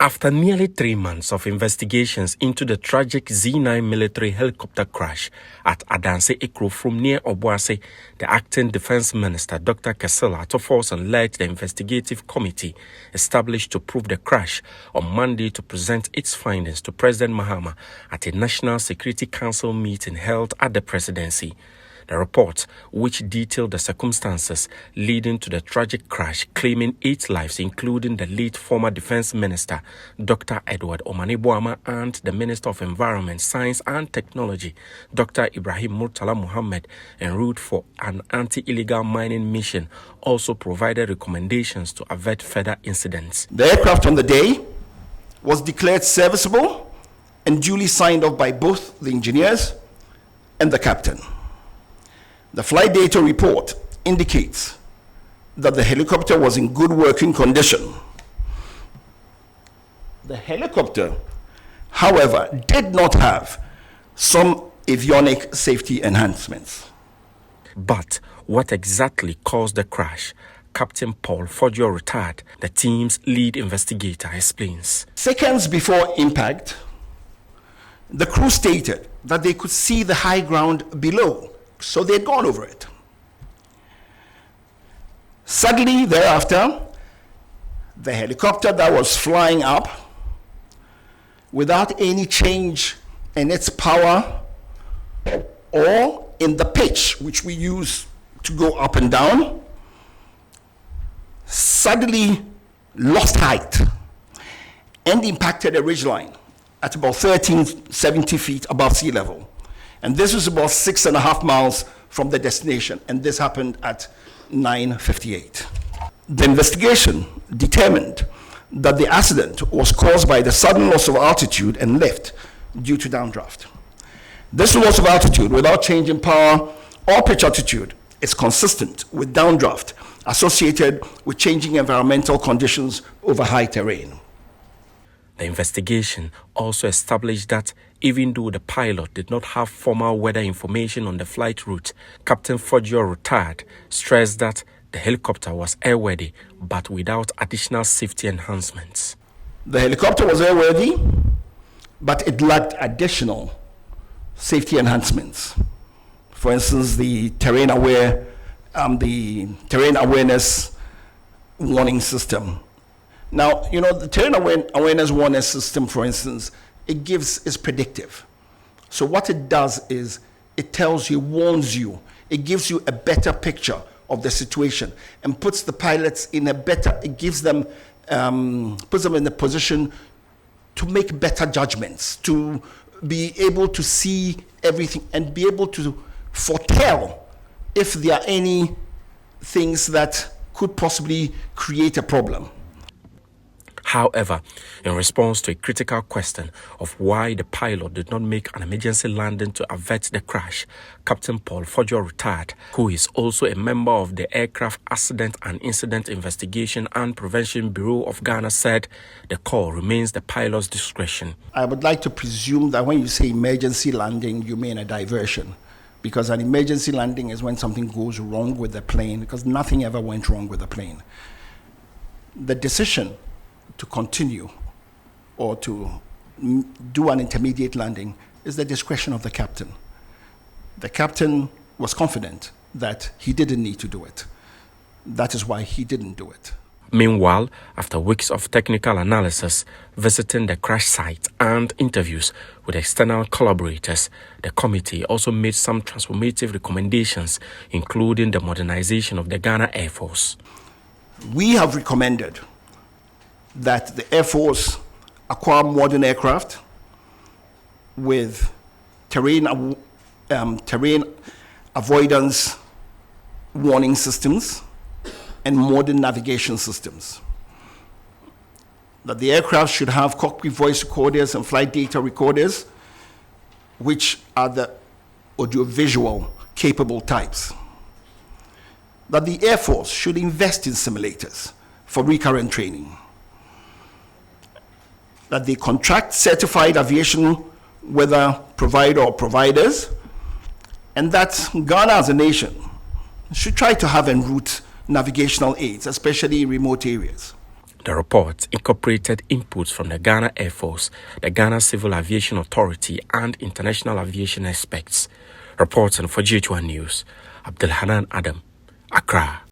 After nearly 3 months of investigations into the tragic Z9 military helicopter crash at Adansi Akrofuom near Obuasi, the acting defense minister, Dr. Akrofuom, led the investigative committee established to prove the crash on Monday to present its findings to President Mahama at a National Security Council meeting held at the presidency. The report, which detailed the circumstances leading to the tragic crash, claiming 8 lives, including the late former Defense Minister, Dr. Edward Omaniboama, and the Minister of Environment, Science and Technology, Dr. Ibrahim Murtala Muhammad, en route for an anti-illegal mining mission, also provided recommendations to avert further incidents. The aircraft on the day was declared serviceable and duly signed off by both the engineers and the captain. The flight data report indicates that the helicopter was in good working condition. The helicopter, however, did not have some avionic safety enhancements. But what exactly caused the crash? Captain Paul Forjoe, retired, the team's lead investigator, explains. Seconds before impact, the crew stated that they could see the high ground below. So they'd gone over it. Suddenly thereafter, the helicopter that was flying up without any change in its power or in the pitch which we use to go up and down, suddenly lost height and impacted a ridgeline at about 1370 feet above sea level. And this was about 6.5 miles from the destination, and this happened at 9:58. The investigation determined that the accident was caused by the sudden loss of altitude and lift due to downdraft. This loss of altitude without change in power or pitch altitude is consistent with downdraft associated with changing environmental conditions over high terrain. The investigation also established that even though the pilot did not have formal weather information on the flight route, Captain Forjoe, retired, stressed that the helicopter was airworthy but without additional safety enhancements. The helicopter was airworthy, but it lacked additional safety enhancements. For instance, the terrain awareness warning system. Now, the terrain awareness warning system, for instance, is predictive. So what it does is it tells you, warns you, it gives you a better picture of the situation and puts the pilots in puts them in a position to make better judgments, to be able to see everything and be able to foretell if there are any things that could possibly create a problem. However, in response to a critical question of why the pilot did not make an emergency landing to avert the crash, Captain Paul Forjoe, retired, who is also a member of the Aircraft Accident and Incident Investigation and Prevention Bureau of Ghana, said the call remains the pilot's discretion. I would like to presume that when you say emergency landing, you mean a diversion, because an emergency landing is when something goes wrong with the plane, because nothing ever went wrong with the plane. The decision to continue or to do an intermediate landing is the discretion of the captain. The captain was confident that he didn't need to do it. That is why he didn't do it. Meanwhile, after weeks of technical analysis, visiting the crash site and interviews with external collaborators, the committee also made some transformative recommendations, including the modernization of the Ghana Air Force. We have recommended that the Air Force acquire modern aircraft with terrain avoidance warning systems and modern navigation systems. That the aircraft should have cockpit voice recorders and flight data recorders, which are the audiovisual capable types. That the Air Force should invest in simulators for recurrent training. That they contract certified aviation weather provider or providers, and that Ghana as a nation should try to have en route navigational aids, especially in remote areas. The report incorporated inputs from the Ghana Air Force, the Ghana Civil Aviation Authority, and international aviation experts. Reporting for GHOne News, Abdul Hanan Adam, Accra.